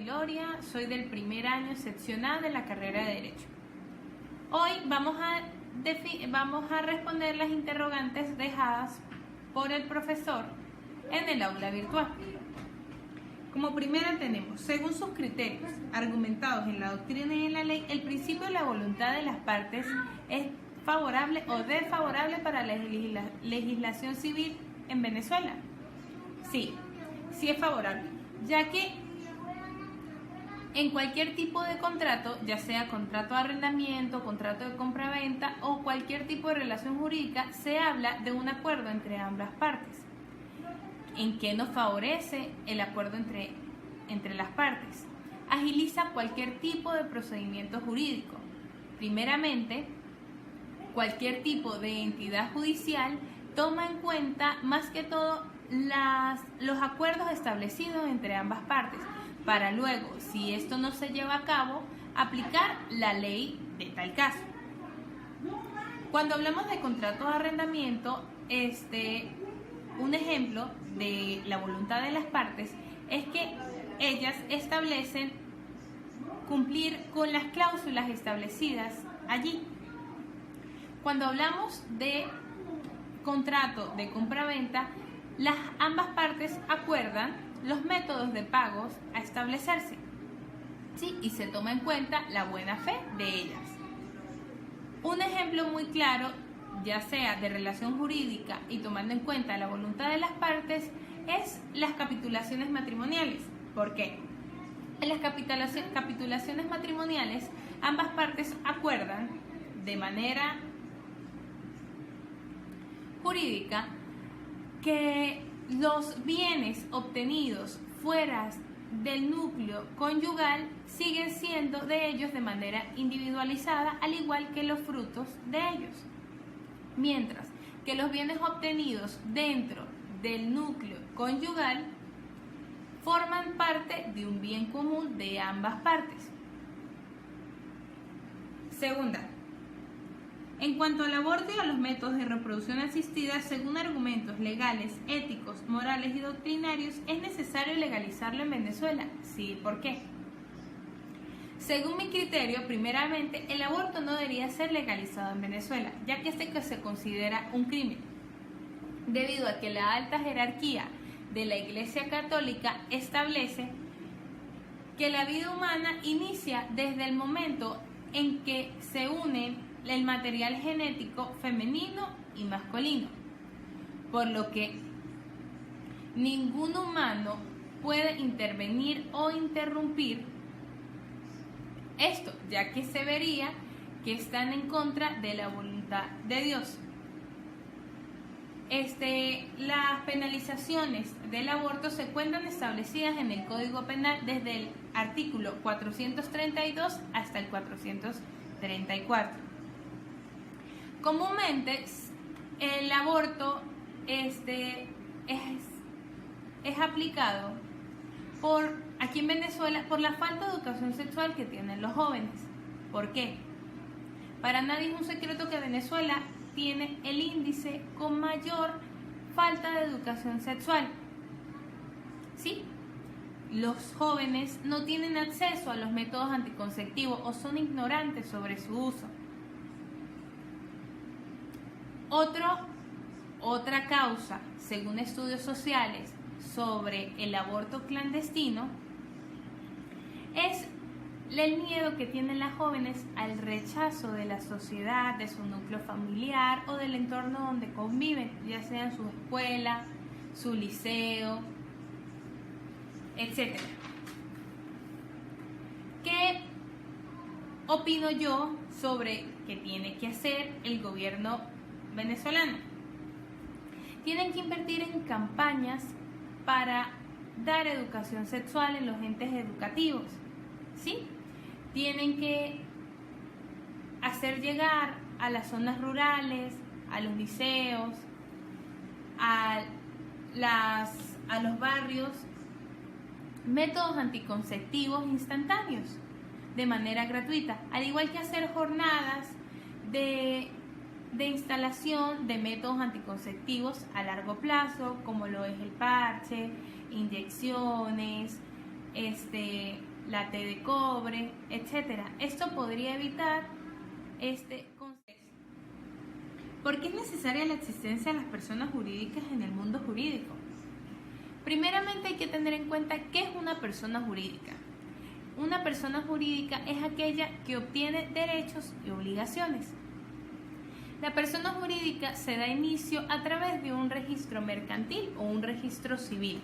Gloria, soy del primer año sección A de la carrera de Derecho. Hoy vamos a responder las interrogantes dejadas por el profesor en el aula virtual. Como primera tenemos, según sus criterios argumentados en la doctrina y en la ley, el principio de la voluntad de las partes es favorable o desfavorable para la legislación civil en Venezuela. Sí es favorable, ya que en cualquier tipo de contrato, ya sea contrato de arrendamiento, contrato de compra-venta o cualquier tipo de relación jurídica, se habla de un acuerdo entre ambas partes. ¿En qué nos favorece el acuerdo entre las partes? Agiliza cualquier tipo de procedimiento jurídico. Primeramente, cualquier tipo de entidad judicial toma en cuenta más que todo los acuerdos establecidos entre ambas partes, para luego, si esto no se lleva a cabo, aplicar la ley de tal caso. Cuando hablamos de contrato de arrendamiento, un ejemplo de la voluntad de las partes es que ellas establecen cumplir con las cláusulas establecidas allí. Cuando hablamos de contrato de compra-venta, ambas partes acuerdan los métodos de pagos a establecerse, ¿sí? Y se toma en cuenta la buena fe de ellas. Un ejemplo muy claro, ya sea de relación jurídica y tomando en cuenta la voluntad de las partes, es las capitulaciones matrimoniales. ¿Por qué? En las capitulaciones matrimoniales, ambas partes acuerdan de manera jurídica que los bienes obtenidos fuera del núcleo conyugal siguen siendo de ellos de manera individualizada, al igual que los frutos de ellos. Mientras que los bienes obtenidos dentro del núcleo conyugal forman parte de un bien común de ambas partes. Segunda, en cuanto al aborto y a los métodos de reproducción asistida, según argumentos legales, éticos, morales y doctrinarios, ¿es necesario legalizarlo en Venezuela? Sí, ¿por qué? Según mi criterio, primeramente, el aborto no debería ser legalizado en Venezuela, ya que se considera un crimen, debido a que la alta jerarquía de la Iglesia Católica establece que la vida humana inicia desde el momento en que se unen el material genético femenino y masculino, por lo que ningún humano puede intervenir o interrumpir esto, ya que se vería que están en contra de la voluntad de Dios. Las penalizaciones del aborto se encuentran establecidas en el Código Penal desde el artículo 432 hasta el 434. Comúnmente el aborto es aplicado aquí en Venezuela por la falta de educación sexual que tienen los jóvenes. ¿Por qué? Para nadie es un secreto que Venezuela tiene el índice con mayor falta de educación sexual. ¿Sí? Los jóvenes no tienen acceso a los métodos anticonceptivos o son ignorantes sobre su uso. Otra causa, según estudios sociales sobre el aborto clandestino, es el miedo que tienen las jóvenes al rechazo de la sociedad, de su núcleo familiar o del entorno donde conviven, ya sea en su escuela, su liceo, etc. ¿Qué opino yo sobre qué tiene que hacer el gobierno venezolano? Tienen que invertir en campañas para dar educación sexual en los entes educativos, ¿sí? Tienen que hacer llegar a las zonas rurales, a los liceos, a los barrios, métodos anticonceptivos instantáneos de manera gratuita, al igual que hacer jornadas de instalación de métodos anticonceptivos a largo plazo, como lo es el parche, inyecciones, la T de cobre, etc. Esto podría evitar este concepto. ¿Por qué es necesaria la existencia de las personas jurídicas en el mundo jurídico? Primeramente hay que tener en cuenta qué es una persona jurídica. Una persona jurídica es aquella que obtiene derechos y obligaciones. La persona jurídica se da inicio a través de un registro mercantil o un registro civil,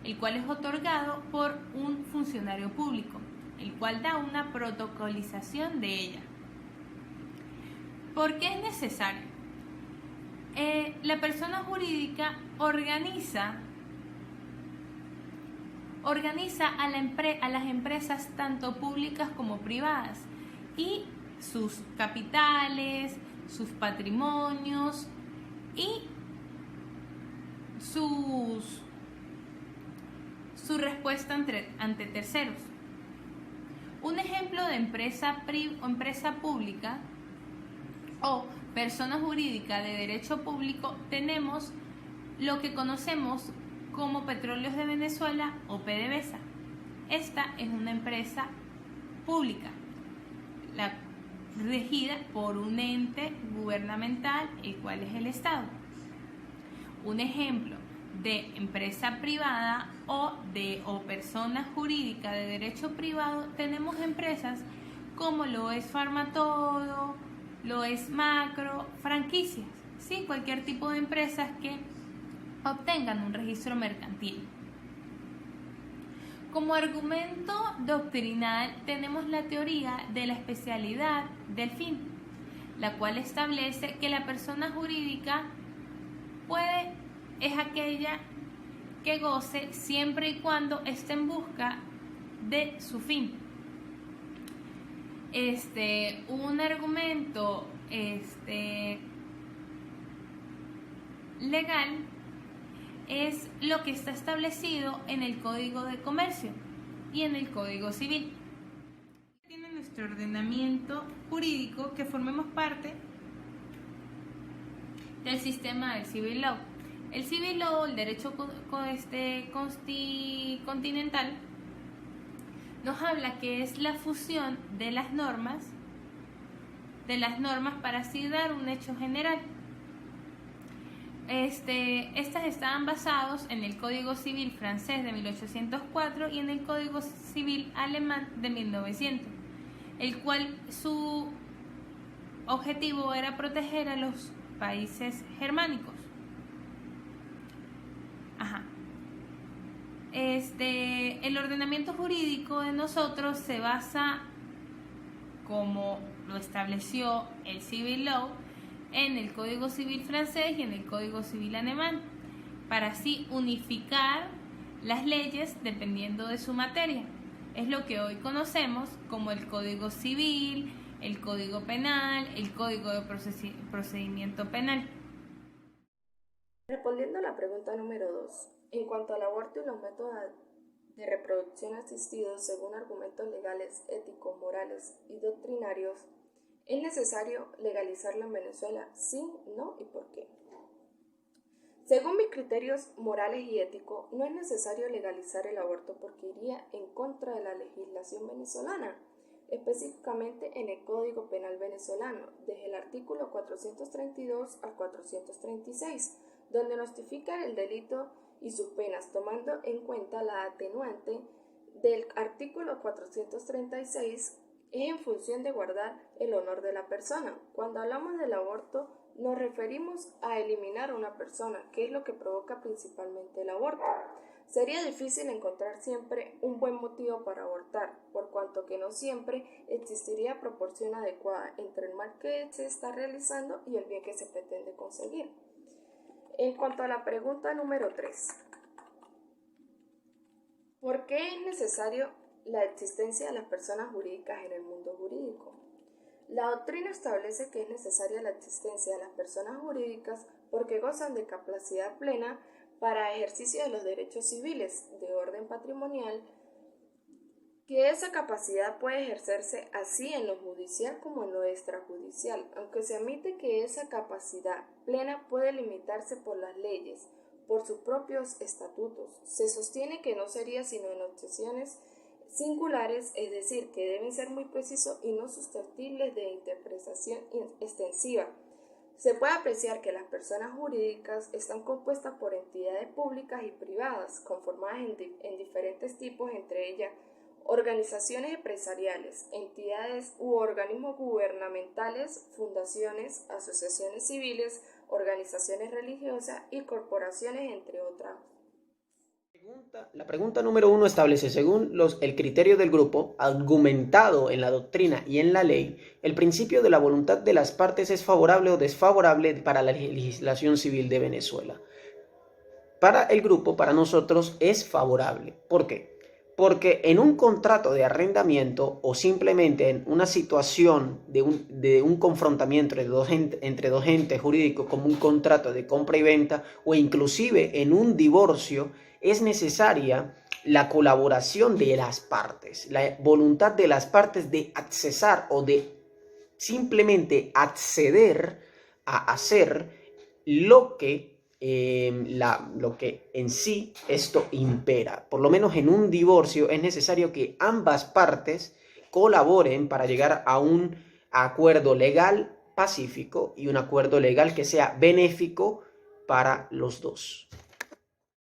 el cual es otorgado por un funcionario público, el cual da una protocolización de ella. ¿Por qué es necesario? La persona jurídica organiza a las empresas tanto públicas como privadas y sus capitales, sus patrimonios y su respuesta ante terceros. Un ejemplo de empresa pública o persona jurídica de derecho público tenemos lo que conocemos como Petróleos de Venezuela o PDVSA. Esta es una empresa pública, regida por un ente gubernamental, el cual es el Estado. Un ejemplo de empresa privada o persona jurídica de derecho privado tenemos empresas como lo es Farmatodo, lo es Macro, franquicias, ¿sí? Cualquier tipo de empresas que obtengan un registro mercantil. Como argumento doctrinal tenemos la teoría de la especialidad del fin, la cual establece que la persona jurídica es aquella que goce siempre y cuando esté en busca de su fin. Un argumento legal es lo que está establecido en el Código de Comercio y en el Código Civil. Tiene nuestro ordenamiento jurídico que formemos parte del sistema del Civil Law. El Civil Law, el derecho continental, nos habla que es la fusión de las normas para así dar un hecho general. Estas estaban basados en el Código Civil francés de 1804 y en el Código Civil alemán de 1900, el cual su objetivo era proteger a los países germánicos. El ordenamiento jurídico de nosotros se basa, como lo estableció el Civil Law, en el Código Civil francés y en el Código Civil alemán, para así unificar las leyes dependiendo de su materia. Es lo que hoy conocemos como el Código Civil, el Código Penal, el Código de Procedimiento Penal. Respondiendo a la pregunta número 2, en cuanto al aborto y los métodos de reproducción asistidos según argumentos legales, éticos, morales y doctrinarios, ¿es necesario legalizarlo en Venezuela? Sí, no y por qué. Según mis criterios morales y éticos, no es necesario legalizar el aborto porque iría en contra de la legislación venezolana, específicamente en el Código Penal venezolano, desde el artículo 432 al 436, donde notifica el delito y sus penas, tomando en cuenta la atenuante del artículo 436, es en función de guardar el honor de la persona. Cuando hablamos del aborto, nos referimos a eliminar a una persona, que es lo que provoca principalmente el aborto. Sería difícil encontrar siempre un buen motivo para abortar, por cuanto que no siempre existiría proporción adecuada entre el mal que se está realizando y el bien que se pretende conseguir. En cuanto a la pregunta número 3, ¿por qué es necesario la existencia de las personas jurídicas en el mundo jurídico? La doctrina establece que es necesaria la existencia de las personas jurídicas porque gozan de capacidad plena para ejercicio de los derechos civiles de orden patrimonial, que esa capacidad puede ejercerse así en lo judicial como en lo extrajudicial, aunque se admite que esa capacidad plena puede limitarse por las leyes, por sus propios estatutos. Se sostiene que no sería sino en excepciones singulares, es decir, que deben ser muy precisos y no susceptibles de interpretación extensiva. Se puede apreciar que las personas jurídicas están compuestas por entidades públicas y privadas, conformadas en diferentes tipos, entre ellas organizaciones empresariales, entidades u organismos gubernamentales, fundaciones, asociaciones civiles, organizaciones religiosas y corporaciones, entre otras. La pregunta número 1 establece, según el criterio del grupo, argumentado en la doctrina y en la ley, el principio de la voluntad de las partes es favorable o desfavorable para la legislación civil de Venezuela. Para el grupo, para nosotros, es favorable. ¿Por qué? Porque en un contrato de arrendamiento o simplemente en una situación de un confrontamiento entre dos entes jurídicos, como un contrato de compra y venta, o inclusive en un divorcio, es necesaria la colaboración de las partes, la voluntad de las partes de accesar o de simplemente acceder a hacer lo que en sí esto impera. Por lo menos en un divorcio es necesario que ambas partes colaboren para llegar a un acuerdo legal pacífico y un acuerdo legal que sea benéfico para los dos.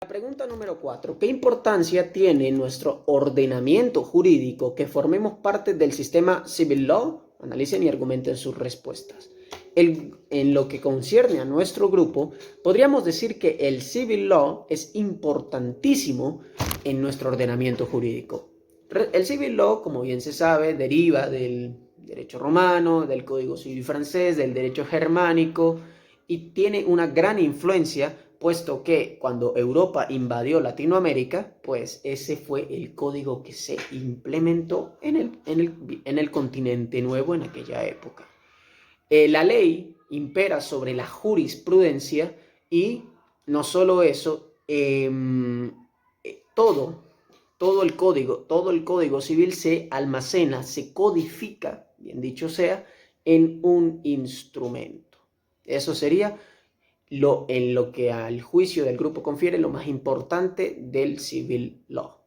La pregunta número 4. ¿Qué importancia tiene nuestro ordenamiento jurídico que formemos parte del sistema civil law? Analicen y argumenten sus respuestas. En lo que concierne a nuestro grupo, podríamos decir que el civil law es importantísimo en nuestro ordenamiento jurídico. El civil law, como bien se sabe, deriva del derecho romano, del código civil francés, del derecho germánico, y tiene una gran influencia, puesto que cuando Europa invadió Latinoamérica, pues ese fue el código que se implementó en el continente nuevo en aquella época. La ley impera sobre la jurisprudencia y no solo eso, todo el código civil se almacena, se codifica, bien dicho sea, en un instrumento. Eso sería en lo que al juicio del grupo confiere lo más importante del civil law.